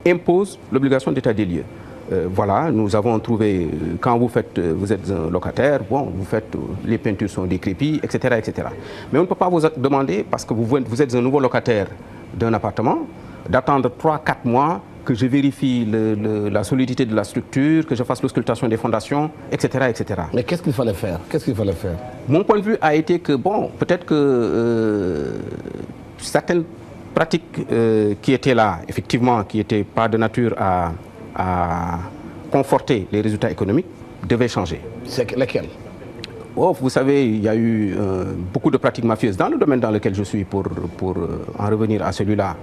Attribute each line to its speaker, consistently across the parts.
Speaker 1: impose l'obligation d'état des lieux. Voilà, nous avons trouvé, quand vous êtes un locataire, bon, les peintures sont décrépies, etc., etc. Mais on ne peut pas vous demander, parce que vous êtes un nouveau locataire d'un appartement, d'attendre 3-4 mois que je vérifie la solidité de la structure, que je fasse l'auscultation des fondations, etc., etc.
Speaker 2: Mais qu'est-ce qu'il fallait faire?
Speaker 1: Mon point de vue a été que, bon, peut-être que certaines pratiques qui étaient là, effectivement, qui n'étaient pas de nature à conforter les résultats économiques, devaient changer.
Speaker 2: C'est lesquelles?
Speaker 1: Oh, vous savez, il y a eu beaucoup de pratiques mafieuses dans le domaine dans lequel je suis, pour en revenir à celui-là.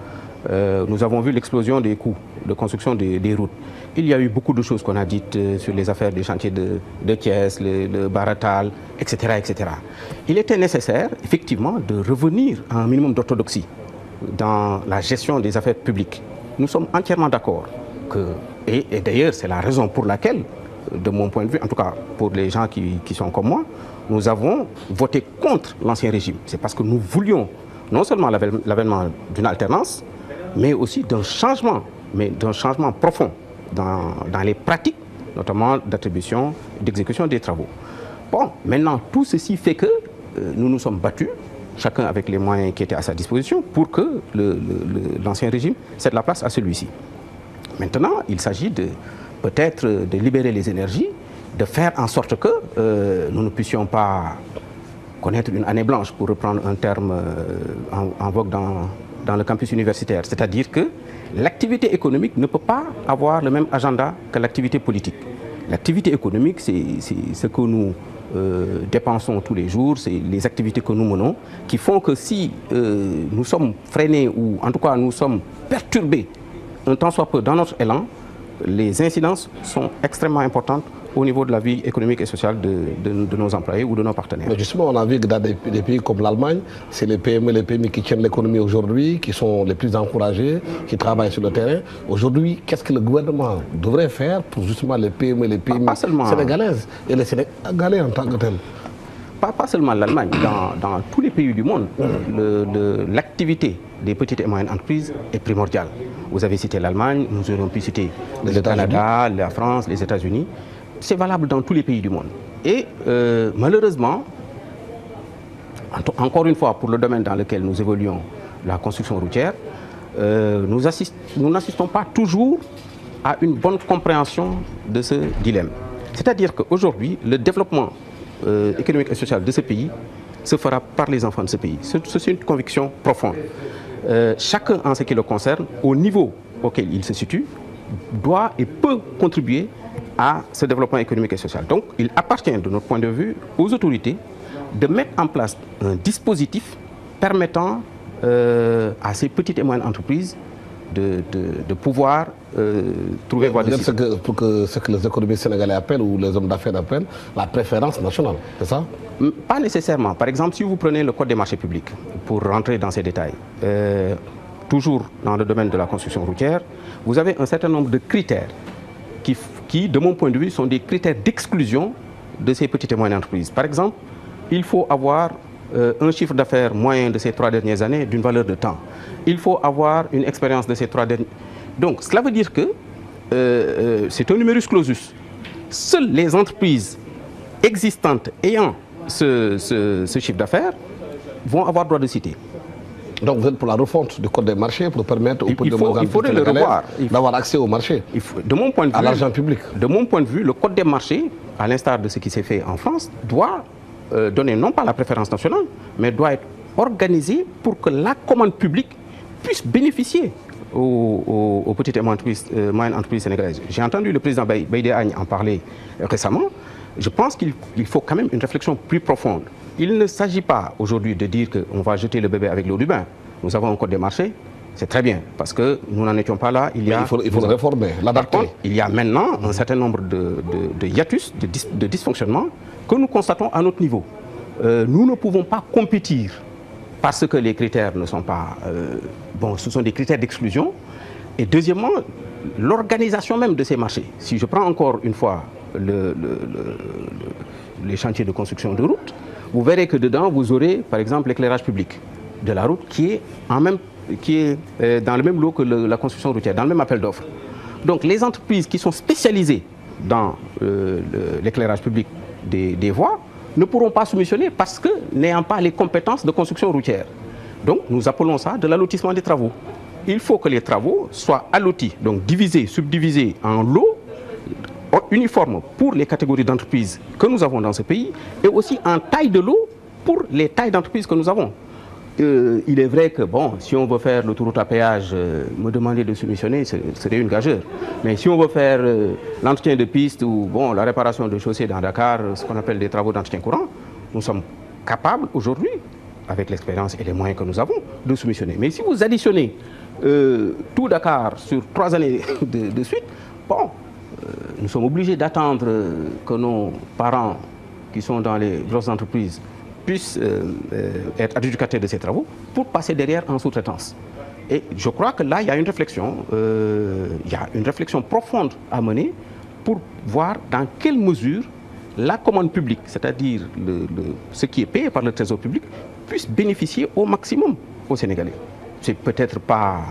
Speaker 1: Nous avons vu l'explosion des coûts de construction des routes. Il y a eu beaucoup de choses qu'on a dites sur les affaires des chantiers de Thiès, le Baratal, etc., etc. Il était nécessaire, effectivement, de revenir à un minimum d'orthodoxie dans la gestion des affaires publiques. Nous sommes entièrement d'accord que, et d'ailleurs c'est la raison pour laquelle, de mon point de vue, en tout cas pour les gens qui sont comme moi, nous avons voté contre l'ancien régime. C'est parce que nous voulions non seulement l'avènement d'une alternance, mais aussi d'un changement profond dans les pratiques, notamment d'attribution, d'exécution des travaux. Bon, maintenant, tout ceci fait que nous nous sommes battus, chacun avec les moyens qui étaient à sa disposition, pour que l'ancien régime cède la place à celui-ci. Maintenant, il s'agit peut-être de libérer les énergies, de faire en sorte que nous ne puissions pas connaître une année blanche, pour reprendre un terme en vogue dans le campus universitaire. C'est-à-dire que l'activité économique ne peut pas avoir le même agenda que l'activité politique. L'activité économique, c'est ce que nous dépensons tous les jours, c'est les activités que nous menons, qui font que si nous sommes freinés, ou en tout cas nous sommes perturbés un tant soit peu dans notre élan, les incidences sont extrêmement importantes au niveau de la vie économique et sociale de nos employés ou de nos partenaires.
Speaker 2: Mais justement, on a vu que dans des pays comme l'Allemagne, c'est les PME, les PMI qui tiennent l'économie aujourd'hui, qui sont les plus encouragés, qui travaillent sur le terrain. Aujourd'hui, qu'est-ce que le gouvernement devrait faire pour justement les PME, les PMI sénégalaises et les Sénégalais en tant que tels?
Speaker 1: Pas seulement l'Allemagne, dans tous les pays du monde, l'activité des petites et moyennes entreprises est primordiale. Vous avez cité l'Allemagne, nous aurions pu citer le Canada, la France, les États-Unis. C'est valable dans tous les pays du monde. Et malheureusement, encore une fois, pour le domaine dans lequel nous évoluons, la construction routière, nous n'assistons pas toujours à une bonne compréhension de ce dilemme. C'est-à-dire qu'aujourd'hui, le développement économique et social de ce pays se fera par les enfants de ce pays. C'est une conviction profonde. Chacun, en ce qui le concerne, au niveau auquel il se situe, doit et peut contribuer à ce développement économique et social. Donc, il appartient, de notre point de vue, aux autorités de mettre en place un dispositif permettant à ces petites et moyennes entreprises de pouvoir trouver voie de sortie.
Speaker 2: Pour que ce que les économistes sénégalais appellent, ou les hommes d'affaires appellent, la préférence nationale, c'est ça?
Speaker 1: Pas nécessairement. Par exemple, si vous prenez le Code des marchés publics, pour rentrer dans ces détails, toujours dans le domaine de la construction routière, vous avez un certain nombre de critères qui, de mon point de vue, sont des critères d'exclusion de ces petites et moyennes entreprises. Par exemple, il faut avoir un chiffre d'affaires moyen de ces 3 dernières années d'une valeur de temps. Il faut avoir une expérience de ces 3 dernières... Donc, cela veut dire que c'est un numerus clausus. Seules les entreprises existantes ayant ce chiffre d'affaires vont avoir droit de citer.
Speaker 2: Donc vous êtes pour la refonte du code des marchés pour permettre aux petites entreprises d'avoir accès au marché,
Speaker 1: de mon point de vue,
Speaker 2: à l'argent public.
Speaker 1: De mon point de vue, le code des marchés, à l'instar de ce qui s'est fait en France, doit donner non pas la préférence nationale, mais doit être organisé pour que la commande publique puisse bénéficier aux petites et moyennes entreprises sénégalaises. J'ai entendu le président Baïdé Agne en parler récemment. Je pense qu'il faut quand même une réflexion plus profonde. Il ne s'agit pas aujourd'hui de dire qu'on va jeter le bébé avec l'eau du bain. Nous avons un code des marchés, c'est très bien, parce que nous n'en étions pas là.
Speaker 2: Il faut le réformer, l'adapter.
Speaker 1: Il y a maintenant un certain nombre de hiatus, de dysfonctionnements que nous constatons à notre niveau. Nous ne pouvons pas compétir parce que les critères ne sont pas... bon, ce sont des critères d'exclusion. Et deuxièmement, l'organisation même de ces marchés. Si je prends encore une fois les chantiers de construction de routes, vous verrez que dedans, vous aurez, par exemple, l'éclairage public de la route qui est en même qui est dans le même lot que la construction routière, dans le même appel d'offres. Donc les entreprises qui sont spécialisées dans l'éclairage public des voies ne pourront pas soumissionner parce que n'ayant pas les compétences de construction routière. Donc nous appelons ça de l'allotissement des travaux. Il faut que les travaux soient allotis, donc divisés, subdivisés en lots uniformes pour les catégories d'entreprises que nous avons dans ce pays et aussi en taille de lot pour les tailles d'entreprises que nous avons. Il est vrai que, bon, si on veut faire l'autoroute à péage, me demander de soumissionner, ce serait une gageure. Mais si on veut faire l'entretien de piste ou bon, la réparation de chaussées dans Dakar, ce qu'on appelle des travaux d'entretien courant, nous sommes capables aujourd'hui, avec l'expérience et les moyens que nous avons, de soumissionner. Mais si vous additionnez tout Dakar sur 3 années de suite, bon, nous sommes obligés d'attendre que nos parents qui sont dans les grosses entreprises puissent être adjudicataires de ces travaux pour passer derrière en sous-traitance. Et je crois que là, il y a une réflexion profonde à mener pour voir dans quelle mesure la commande publique, c'est-à-dire ce qui est payé par le trésor public, puisse bénéficier au maximum aux Sénégalais. C'est peut-être pas,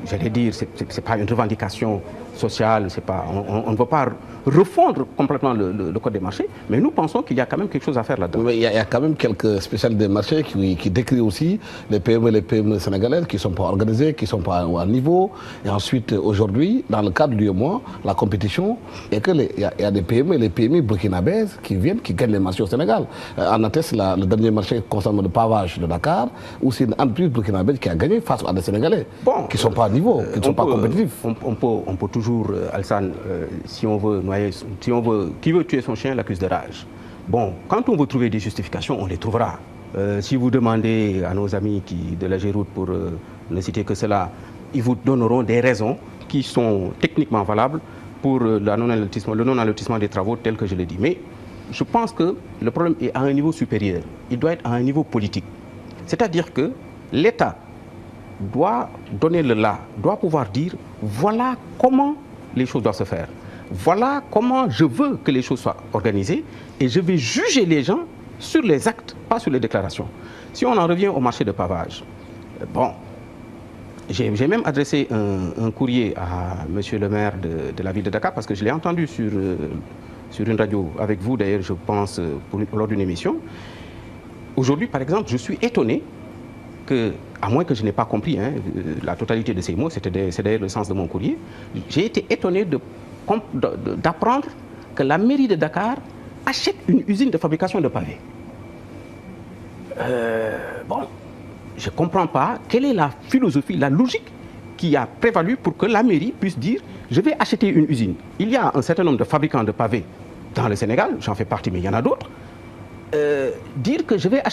Speaker 1: j'allais dire, c'est pas une revendication sociale, on ne veut pas refondre complètement le code des marchés, mais nous pensons qu'il y a quand même quelque chose à faire là-dedans.
Speaker 2: Mais il y a quand même quelques spécialistes des marchés qui décrivent aussi les PME sénégalaises qui ne sont pas organisées, qui ne sont pas à niveau. Et ensuite, aujourd'hui, dans le cadre du UEMOA, la compétition est qu'il y a des PME et les PMI burkinabèses qui viennent, qui gagnent les marchés au Sénégal. En atteste le dernier marché concernant le pavage de Dakar, où c'est une entreprise burkinabèse qui a gagné face à des Sénégalais qui ne sont pas à niveau, qui ne sont pas compétitifs.
Speaker 1: On peut toujours, Alsan, si on veut noyer, qui veut tuer son chien l'accuse de rage. Bon, quand on veut trouver des justifications, on les trouvera. Si vous demandez à nos amis de la Géroute, pour ne citer que cela, ils vous donneront des raisons qui sont techniquement valables pour le non-allotissement des travaux tel que je l'ai dit. Mais je pense que le problème est à un niveau supérieur. Il doit être à un niveau politique. C'est-à-dire que l'État doit donner le là, doit pouvoir dire voilà comment les choses doivent se faire. Voilà comment je veux que les choses soient organisées et je vais juger les gens sur les actes, pas sur les déclarations. Si on en revient au marché de pavage, bon, j'ai même adressé un courrier à monsieur le maire de la ville de Dakar parce que je l'ai entendu sur une radio avec vous d'ailleurs, je pense, lors d'une émission. Aujourd'hui, par exemple, je suis étonné que, à moins que je n'ai pas compris la totalité de ces mots, c'est d'ailleurs le sens de mon courrier, j'ai été étonné d'apprendre que la mairie de Dakar achète une usine de fabrication de pavés. Bon, je ne comprends pas quelle est la philosophie, la logique qui a prévalu pour que la mairie puisse dire je vais acheter une usine. Il y a un certain nombre de fabricants de pavés dans le Sénégal, j'en fais partie mais il y en a d'autres, dire que je vais acheter